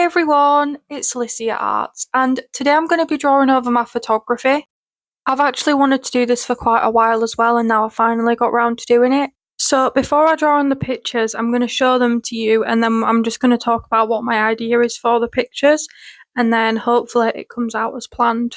Everyone, it's Lycia Arts, and today I'm going to be drawing over my photography. I've actually wanted to do this for quite a while as well, and now I finally got round to doing it. So before I draw on the pictures, I'm going to show them to you, and then I'm just going to talk about what my idea is for the pictures, and then hopefully it comes out as planned.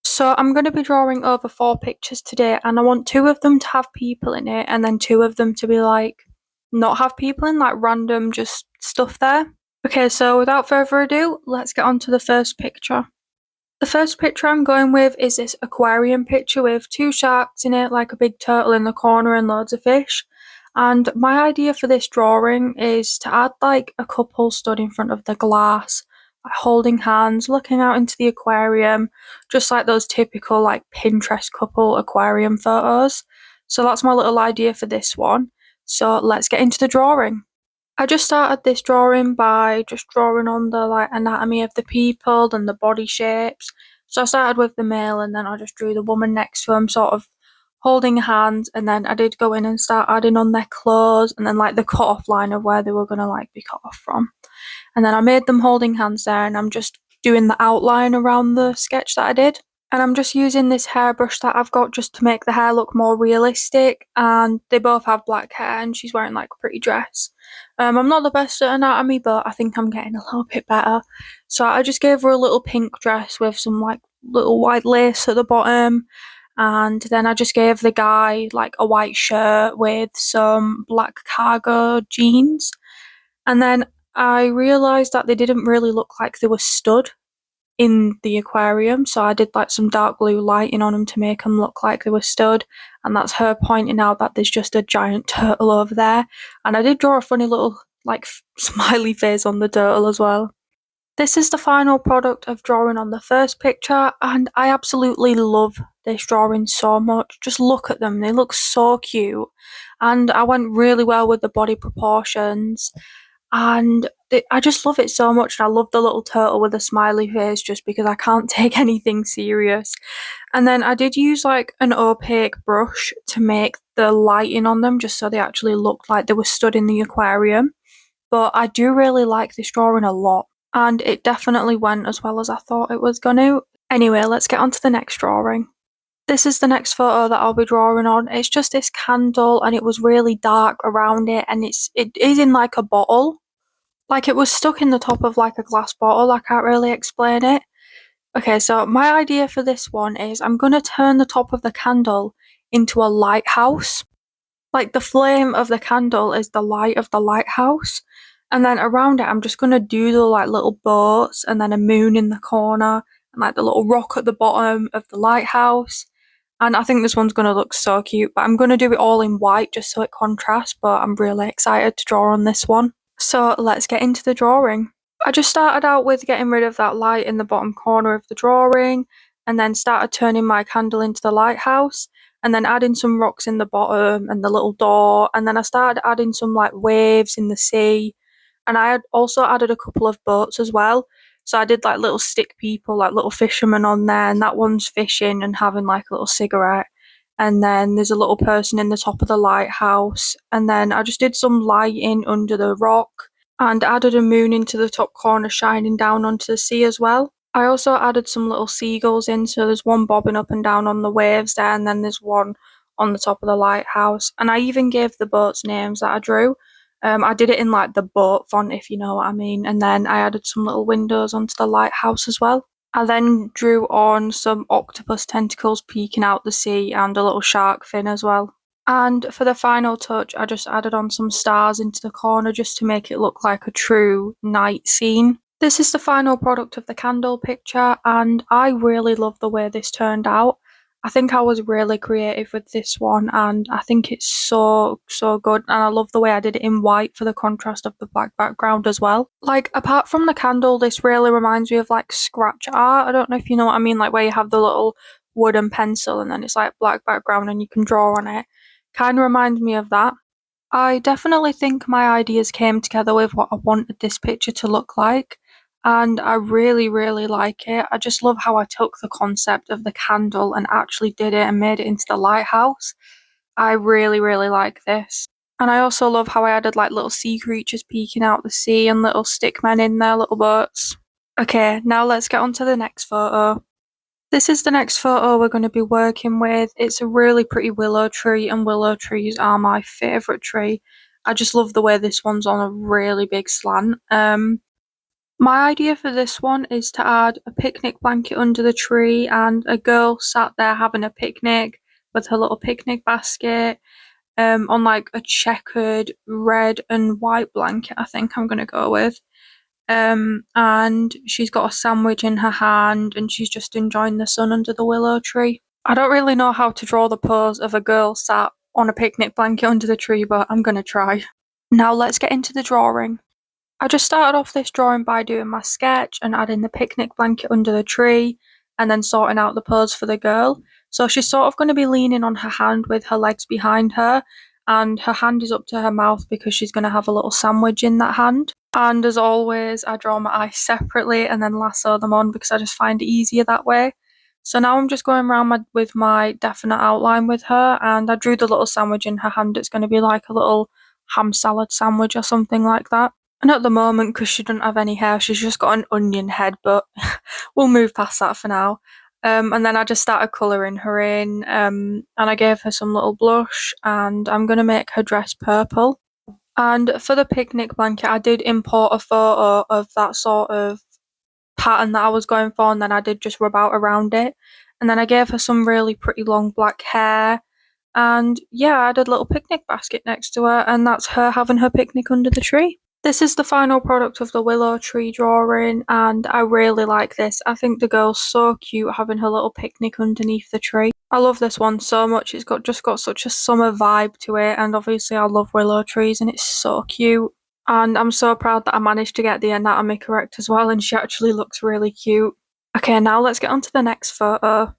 So I'm going to be drawing over 4 pictures today, and I want 2 of them to have people in it, and then 2 of them to be like not have people in, like random just stuff there. Okay, so without further ado, let's get on to the first picture. The first picture I'm going with is this aquarium picture with 2 sharks in it, like a big turtle in the corner and loads of fish. And my idea for this drawing is to add like a couple stood in front of the glass, like holding hands, looking out into the aquarium, just like those typical like Pinterest couple aquarium photos. So that's my little idea for this one. So let's get into the drawing. I just started this drawing by just drawing on the like anatomy of the people and the body shapes. So I started with the male and then I just drew the woman next to him sort of holding hands, and then I did go in and start adding on their clothes and then like the cut off line of where they were gonna like be cut off from. And then I made them holding hands there, and I'm just doing the outline around the sketch that I did. And I'm just using this hairbrush that I've got just to make the hair look more realistic, and they both have black hair and she's wearing like a pretty dress. I'm not the best at anatomy, but I think I'm getting a little bit better. So I just gave her a little pink dress with some like little white lace at the bottom, and then I just gave the guy like a white shirt with some black cargo jeans. And then I realised that they didn't really look like they were stood in the aquarium, so I did like some dark blue lighting on them to make them look like they were stood, and that's her pointing out that there's just a giant turtle over there. And I did draw a funny little like smiley face on the turtle as well. This is the final product of drawing on the first picture, and I absolutely love this drawing so much. Just look at them, they look so cute, and I went really well with the body proportions, and I just love it so much. And I love the little turtle with a smiley face just because I can't take anything serious. And then I did use like an opaque brush to make the lighting on them just so they actually looked like they were stood in the aquarium. But I do really like this drawing a lot, and it definitely went as well as I thought it was going to. Anyway, let's get on to the next drawing. This is the next photo that I'll be drawing on. It's just this candle, and it was really dark around it, and it is in like a bottle. Like it was stuck in the top of like a glass bottle. I can't really explain it. Okay, so my idea for this one is I'm going to turn the top of the candle into a lighthouse. Like the flame of the candle is the light of the lighthouse. And then around it, I'm just going to doodle like little boats and then a moon in the corner and like the little rock at the bottom of the lighthouse. And I think this one's going to look so cute, but I'm going to do it all in white just so it contrasts, but I'm really excited to draw on this one. So let's get into the drawing. I just started out with getting rid of that light in the bottom corner of the drawing, and then started turning my candle into the lighthouse, and then adding some rocks in the bottom and the little door, and then I started adding some like waves in the sea, and I had also added a couple of boats as well. So I did like little stick people, like little fishermen on there, and that one's fishing and having like a little cigarette. And then there's a little person in the top of the lighthouse, and then I just did some lighting under the rock and added a moon into the top corner shining down onto the sea as well. I also added some little seagulls in, so there's one bobbing up and down on the waves there, and then there's one on the top of the lighthouse. And I even gave the boats names that I drew. I did it in like the boat font, if you know what I mean, and then I added some little windows onto the lighthouse as well. I then drew on some octopus tentacles peeking out the sea and a little shark fin as well. And for the final touch, I just added on some stars into the corner just to make it look like a true night scene. This is the final product of the candle picture, and I really love the way this turned out. I think I was really creative with this one, and I think it's so good, and I love the way I did it in white for the contrast of the black background as well. Like, apart from the candle, this really reminds me of like scratch art. I don't know if you know what I mean, like where you have the little wooden pencil and then it's like black background and you can draw on it. Kind of reminds me of that. I definitely think my ideas came together with what I wanted this picture to look like, and I really like it. I just love how I took the concept of the candle and actually did it and made it into the lighthouse. I really like this. And I also love how I added like little sea creatures peeking out the sea and little stick men in their little boats. Okay, now let's get on to the next photo. This is the next photo we're going to be working with. It's a really pretty willow tree, and willow trees are my favourite tree. I just love the way this one's on a really big slant. My idea for this one is to add a picnic blanket under the tree and a girl sat there having a picnic with her little picnic basket on like a checkered red and white blanket, I think I'm going to go with. And she's got a sandwich in her hand and she's just enjoying the sun under the willow tree. I don't really know how to draw the pose of a girl sat on a picnic blanket under the tree, but I'm gonna try. Now let's get into the drawing. I just started off this drawing by doing my sketch and adding the picnic blanket under the tree and then sorting out the pose for the girl. So she's sort of going to be leaning on her hand with her legs behind her, and her hand is up to her mouth because she's going to have a little sandwich in that hand. And as always, I draw my eyes separately and then lasso them on because I just find it easier that way. So now I'm just going around with my definite outline with her, and I drew the little sandwich in her hand. It's going to be like a little ham salad sandwich or something like that. And at the moment, because she doesn't have any hair, she's just got an onion head, but we'll move past that for now. And then I just started colouring her in, and I gave her some little blush, and I'm going to make her dress purple. And for the picnic blanket, I did import a photo of that sort of pattern that I was going for, and then I did just rub out around it. And then I gave her some really pretty long black hair, and yeah, I did a little picnic basket next to her, and that's her having her picnic under the tree. This is the final product of the willow tree drawing, and I really like this. I think the girl's so cute having her little picnic underneath the tree. I love this one so much. It's just got such a summer vibe to it, and obviously I love willow trees and it's so cute. And I'm so proud that I managed to get the anatomy correct as well, and she actually looks really cute. Okay, now let's get on to the next photo.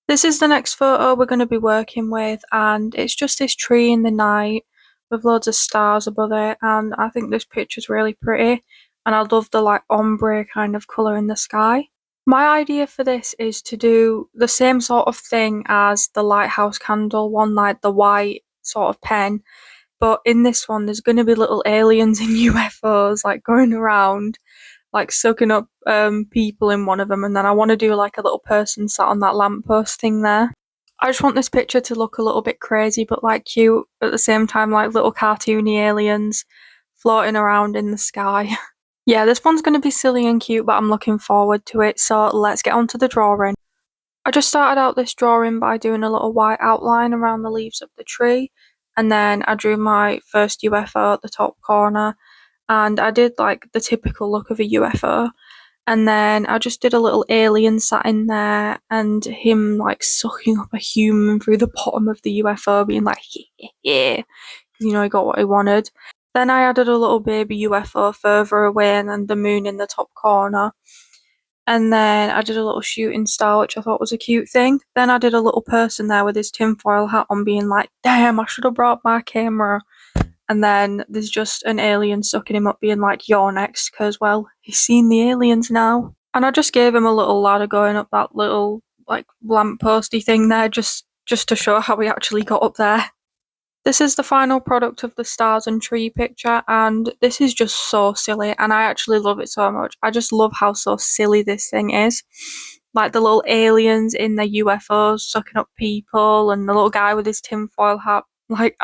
This is the next photo we're going to be working with, and it's just this tree in the night with loads of stars above it, and I think this picture's really pretty, and I love the like ombre kind of colour in the sky. My idea for this is to do the same sort of thing as the lighthouse candle one, like the white sort of pen, but in this one there's going to be little aliens and UFOs like going around like sucking up people in one of them, and then I want to do like a little person sat on that lamppost thing there. I just want this picture to look a little bit crazy but like cute at the same time, like little cartoony aliens floating around in the sky. Yeah, this one's going to be silly and cute, but I'm looking forward to it, so let's get on to the drawing. I just started out this drawing by doing a little white outline around the leaves of the tree, and then I drew my first UFO at the top corner, and I did like the typical look of a UFO, and then I just did a little alien sat in there and him like sucking up a human through the bottom of the UFO being like yeah, you know, he got what he wanted. Then I added a little baby UFO further away and then the moon in the top corner. And then I did a little shooting star, which I thought was a cute thing. Then I did a little person there with his tinfoil hat on being like, damn, I should have brought my camera. And then there's just an alien sucking him up being like, you're next, because, well, he's seen the aliens now. And I just gave him a little ladder going up that little, like, lampposty thing there, just to show how he actually got up there. This is the final product of the stars and tree picture, and this is just so silly, and I actually love it so much. I just love how so silly this thing is. Like the little aliens in their UFOs sucking up people, and the little guy with his tinfoil hat. Like,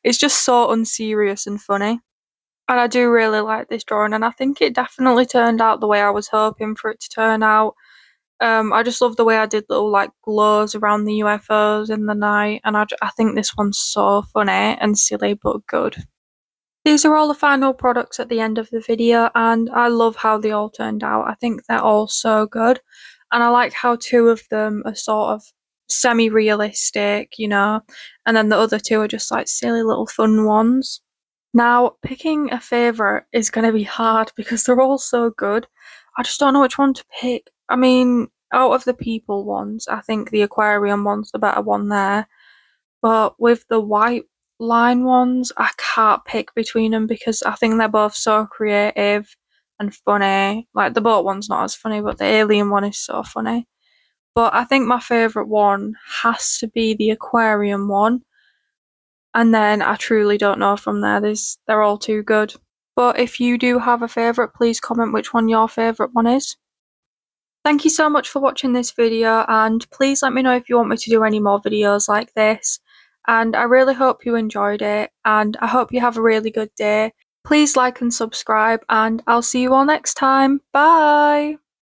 it's just so unserious and funny. And I do really like this drawing, and I think it definitely turned out the way I was hoping for it to turn out. I just love the way I did little like glows around the UFOs in the night, and I think this one's so funny and silly but good. These are all the final products at the end of the video, and I love how they all turned out. I think they're all so good, and I like how two of them are sort of semi-realistic, you know, and then the other two are just like silly little fun ones. Now, picking a favourite is going to be hard because they're all so good. I just don't know which one to pick. I mean, out of the people ones, I think the aquarium one's the better one there. But with the white line ones, I can't pick between them because I think they're both so creative and funny. Like, the boat one's not as funny, but the alien one is so funny. But I think my favourite one has to be the aquarium one. and then I truly don't know from there. They're all too good. But if you do have a favourite, please comment which one your favourite one is. Thank you so much for watching this video, and please let me know if you want me to do any more videos like this. And I really hope you enjoyed it, and I hope you have a really good day. Please like and subscribe, and I'll see you all next time. Bye!